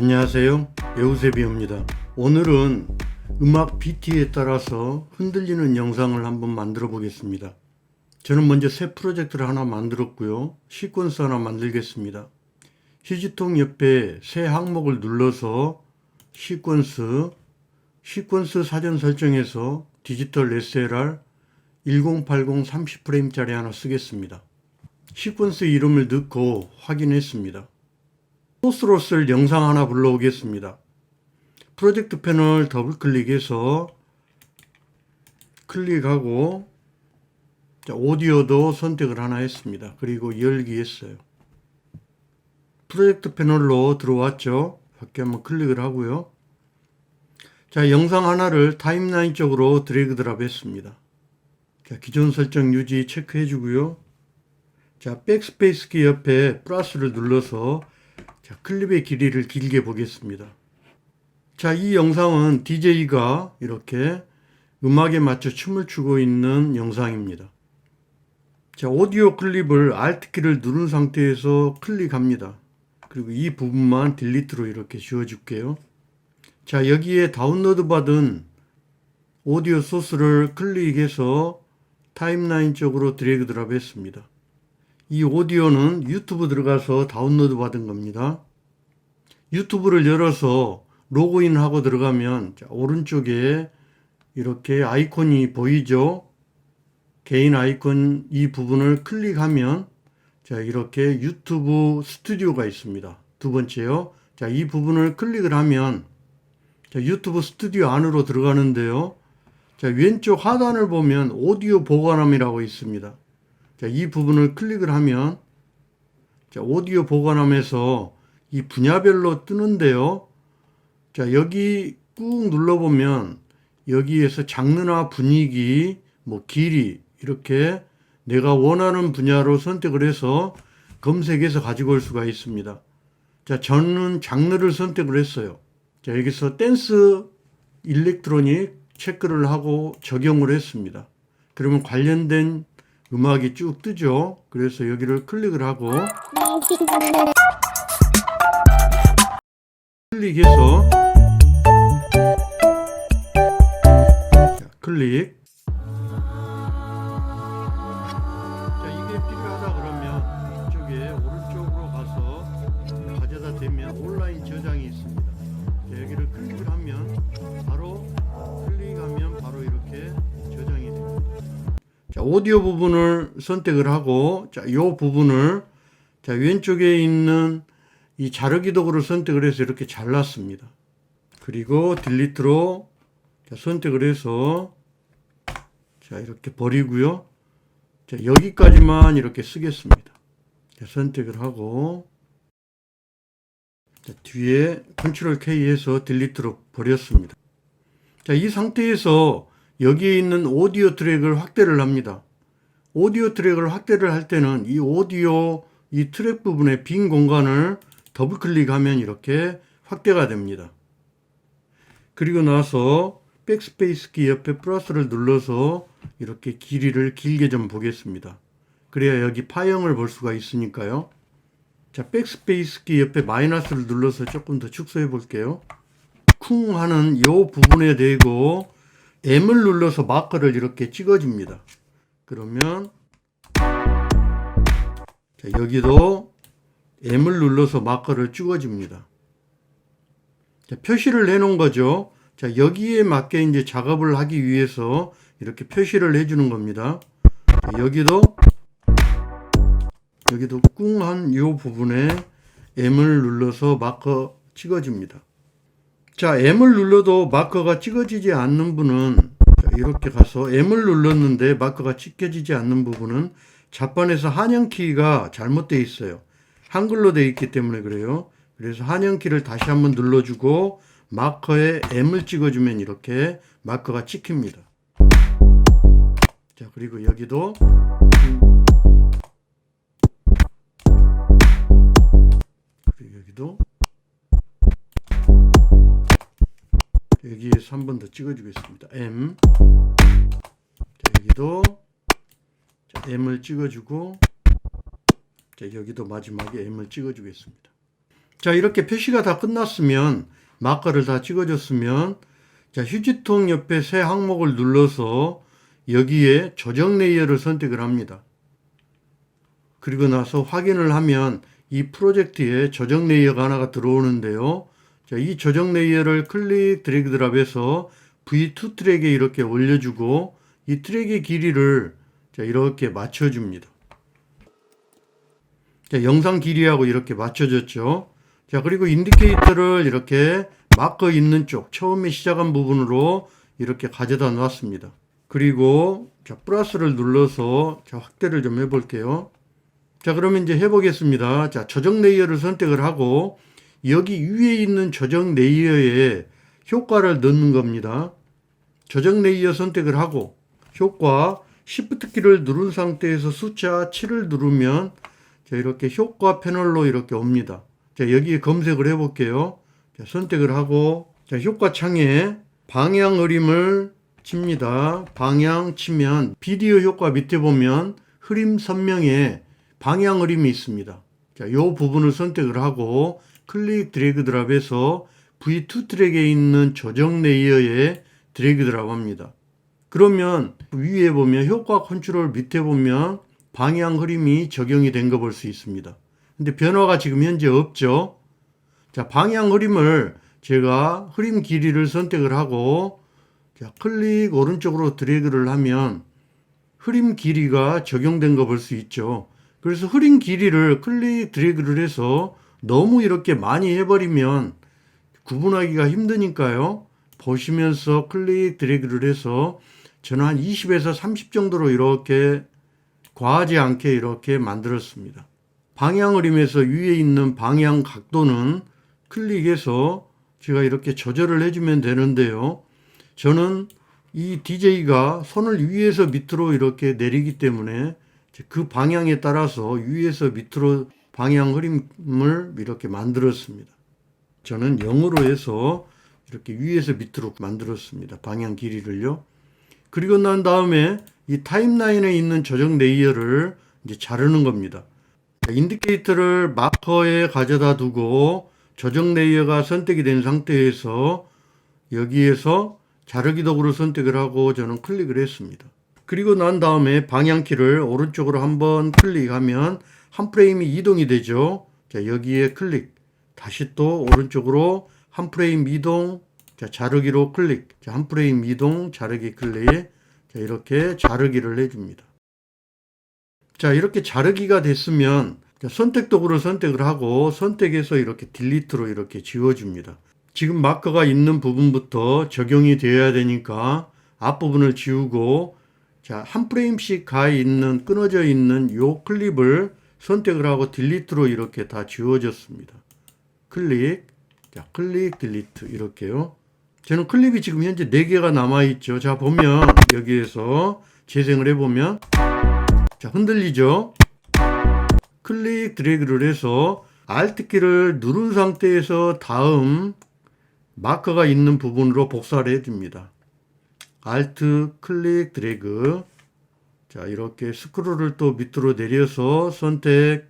안녕하세요. 에우세비오입니다. 오늘은 음악 BT에 따라서 흔들리는 영상을 한번 만들어 보겠습니다. 저는 먼저 새 프로젝트를 하나 만들었고요. 시퀀스 하나 만들겠습니다. 휴지통 옆에 새 항목을 눌러서 시퀀스 사전 설정에서 디지털 SLR 1080 30프레임짜리 하나 쓰겠습니다. 시퀀스 이름을 넣고 확인했습니다. 소스로 쓸 영상 하나 불러오겠습니다. 프로젝트 패널 더블 클릭해서 클릭하고 오디오도 선택을 하나 했습니다. 그리고 열기 했어요. 프로젝트 패널로 들어왔죠. 밖에 한번 클릭을 하고요. 자, 영상 하나를 타임라인 쪽으로 드래그 드랍 했습니다. 자, 기존 설정 유지 체크해 주고요. 자, 백스페이스 키 옆에 플러스를 눌러서 자, 클립의 길이를 길게 보겠습니다. 자, 이 영상은 DJ가 이렇게 음악에 맞춰 춤을 추고 있는 영상입니다. 자, 오디오 클립을 Alt키를 누른 상태에서 클릭합니다. 그리고 이 부분만 딜리트로 이렇게 지워줄게요. 자, 여기에 다운로드 받은 오디오 소스를 클릭해서 타임라인 쪽으로 드래그 드랍 했습니다. 이 오디오는 유튜브 들어가서 다운로드 받은 겁니다. 유튜브를 열어서 로그인하고 들어가면 자, 오른쪽에 이렇게 아이콘이 보이죠? 개인 아이콘 이 부분을 클릭하면 자, 이렇게 유튜브 스튜디오가 있습니다. 두 번째요. 자, 이 부분을 클릭을 하면 자, 유튜브 스튜디오 안으로 들어가는데요. 자, 왼쪽 하단을 보면 오디오 보관함이라고 있습니다. 자, 이 부분을 클릭을 하면 자, 오디오 보관함에서 이 분야별로 뜨는데요. 자, 여기 꾹 눌러보면 여기에서 장르나 분위기, 뭐 길이 이렇게 내가 원하는 분야로 선택을 해서 검색해서 가지고 올 수가 있습니다. 자, 저는 장르를 선택을 했어요. 자, 여기서 댄스 일렉트로닉 체크를 하고 적용을 했습니다. 그러면 관련된 음악이 쭉 뜨죠. 그래서 여기를 클릭을 하고 클릭해서 자, 클릭. 자, 이게 필요하다 그러면 이쪽에 오른쪽으로 가서 가져다 대면 온라인 저장이 있습니다. 자, 여기를 클릭을 하면 바로 이렇게 저장이 됩니다. 자, 오디오 부분을 선택을 하고 자, 이 부분을 자, 왼쪽에 있는 이 자르기 도구를 선택을 해서 이렇게 잘랐습니다. 그리고 딜리트로 자, 선택을 해서 자, 이렇게 버리고요. 자, 여기까지만 이렇게 쓰겠습니다. 자, 선택을 하고 자, 뒤에 컨트롤 K 해서 딜리트로 버렸습니다. 자, 이 상태에서 여기에 있는 오디오 트랙을 확대를 합니다. 오디오 트랙을 확대를 할 때는 이 오디오 이 트랙 부분의 빈 공간을 더블 클릭하면 이렇게 확대가 됩니다. 그리고 나서 백스페이스 키 옆에 플러스를 눌러서 이렇게 길이를 길게 좀 보겠습니다. 그래야 여기 파형을 볼 수가 있으니까요. 자, 백스페이스 키 옆에 마이너스를 눌러서 조금 더 축소해 볼게요. 쿵 하는 이 부분에 대고 M을 눌러서 마커를 이렇게 찍어줍니다. 그러면 자, 여기도 M을 눌러서 마커를 찍어줍니다. 자, 표시를 해놓은 거죠. 자, 여기에 맞게 이제 작업을 하기 위해서 이렇게 표시를 해주는 겁니다. 자, 여기도 꿍한 이 부분에 M을 눌러서 마커 찍어줍니다. 자, M을 눌러도 마커가 찍어지지 않는 분은 자, 이렇게 가서 M을 눌렀는데 마커가 찍혀지지 않는 부분은 자판에서 한영키가 잘못되어 있어요. 한글로 되어 있기 때문에 그래요. 그래서 한영키를 다시 한번 눌러주고 마커에 M을 찍어주면 이렇게 마커가 찍힙니다. 자, 그리고 여기도 여기에서 한 번 더 찍어주겠습니다. M. 자, 여기도 자, M을 찍어주고 자, 여기도 마지막에 M을 찍어주겠습니다. 자, 이렇게 표시가 다 끝났으면, 마커를 다 찍어줬으면, 자, 휴지통 옆에 새 항목을 눌러서 여기에 조정 레이어를 선택을 합니다. 그리고 나서 확인을 하면 이 프로젝트에 조정 레이어가 하나가 들어오는데요. 자, 이 조정 레이어를 클릭 드래그 드랍해서 V2 트랙에 이렇게 올려주고 이 트랙의 길이를 자, 이렇게 맞춰줍니다. 자, 영상 길이하고 이렇게 맞춰졌죠. 자, 그리고 인디케이터를 이렇게 마커 있는 쪽, 처음에 시작한 부분으로 이렇게 가져다 놨습니다. 그리고 자, 플러스를 눌러서 자, 확대를 좀 해볼게요. 자, 그러면 이제 해보겠습니다. 자, 조정 레이어를 선택을 하고 여기 위에 있는 조정 레이어에 효과를 넣는 겁니다. 조정 레이어 선택을 하고 효과 Shift 키를 누른 상태에서 숫자 7을 누르면 자, 이렇게 효과 패널로 이렇게 옵니다. 자, 여기에 검색을 해볼게요. 자, 선택을 하고 자, 효과 창에 방향 흐림을 칩니다. 방향 치면 비디오 효과 밑에 보면 흐림 선명에 방향 흐림이 있습니다. 자, 요 부분을 선택을 하고 클릭 드래그 드랍해서 V2 트랙에 있는 조정 레이어에 드래그 드랍 합니다. 그러면 위에 보면 효과 컨트롤 밑에 보면 방향 흐림이 적용이 된 거 볼 수 있습니다. 근데 변화가 지금 현재 없죠. 자, 방향 흐림을 제가 흐림 길이를 선택을 하고 자, 클릭 오른쪽으로 드래그를 하면 흐림 길이가 적용된 거 볼 수 있죠. 그래서 흐림 길이를 클릭 드래그를 해서 너무 이렇게 많이 해버리면 구분하기가 힘드니까요. 보시면서 클릭 드래그를 해서 저는 한 20에서 30 정도로 이렇게 과하지 않게 이렇게 만들었습니다. 방향 흐림에서 위에 있는 방향 각도는 클릭해서 제가 이렇게 조절을 해주면 되는데요. 저는 이 DJ가 손을 위에서 밑으로 이렇게 내리기 때문에 그 방향에 따라서 위에서 밑으로 방향 흐림을 이렇게 만들었습니다. 저는 0으로 해서 이렇게 위에서 밑으로 만들었습니다. 방향 길이를요. 그리고 난 다음에 이 타임라인에 있는 조정 레이어를 이제 자르는 겁니다. 인디케이터를 마커에 가져다 두고 조정 레이어가 선택이 된 상태에서 여기에서 자르기 도구를 선택을 하고 저는 클릭을 했습니다. 그리고 난 다음에 방향키를 오른쪽으로 한번 클릭하면 한 프레임이 이동이 되죠. 자, 여기에 클릭. 다시 또 오른쪽으로 한 프레임 이동. 자, 자르기로 클릭. 자, 한 프레임 이동, 자르기 클릭. 자, 이렇게 자르기를 해줍니다. 자, 이렇게 자르기가 됐으면 자, 선택 도구를 선택을 하고 선택해서 이렇게 딜리트로 이렇게 지워줍니다. 지금 마커가 있는 부분부터 적용이 되어야 되니까 앞부분을 지우고 자, 한 프레임씩 가 있는 끊어져 있는 요 클립을 선택을 하고 딜리트로 이렇게 다 지워졌습니다. 클릭, 자, 클릭, 딜리트 이렇게요. 저는 클립이 지금 현재 4개가 남아있죠. 자, 보면 여기에서 재생을 해보면 자, 흔들리죠. 클릭 드래그를 해서 Alt키를 누른 상태에서 다음 마커가 있는 부분으로 복사를 해줍니다. Alt 클릭 드래그. 자, 이렇게 스크롤을 또 밑으로 내려서 선택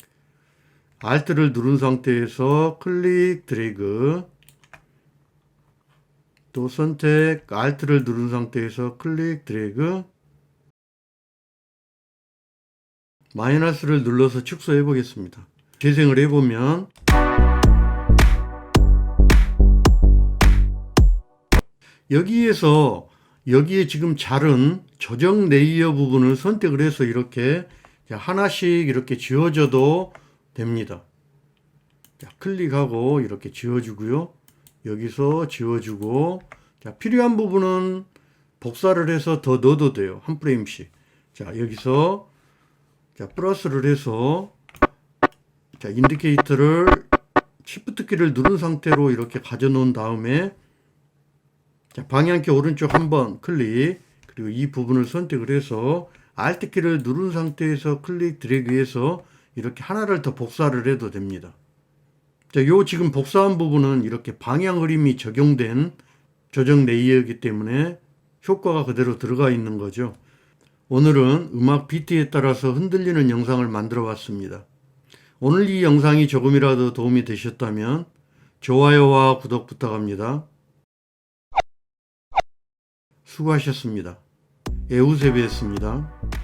Alt를 누른 상태에서 클릭 드래그. 또 선택 Alt를 누른 상태에서 클릭 드래그. 마이너스를 눌러서 축소해 보겠습니다. 재생을 해보면 여기에 지금 자른 조정 레이어 부분을 선택을 해서 이렇게 하나씩 이렇게 지워줘도 됩니다. 자, 클릭하고 이렇게 지워주고요. 여기서 지워주고 자, 필요한 부분은 복사를 해서 더 넣어도 돼요. 한 프레임씩. 자, 여기서 자, 플러스를 해서 자, 인디케이터를 Shift 키를 누른 상태로 이렇게 가져 놓은 다음에 자, 방향키 오른쪽 한번 클릭, 그리고 이 부분을 선택을 해서 Alt 키를 누른 상태에서 클릭 드래그해서 이렇게 하나를 더 복사를 해도 됩니다. 자, 요 지금 복사한 부분은 이렇게 방향 흐림이 적용된 조정 레이어이기 때문에 효과가 그대로 들어가 있는 거죠. 오늘은 음악 비트에 따라서 흔들리는 영상을 만들어 봤습니다. 오늘 이 영상이 조금이라도 도움이 되셨다면 좋아요와 구독 부탁합니다. 수고하셨습니다. 에우세비였습니다.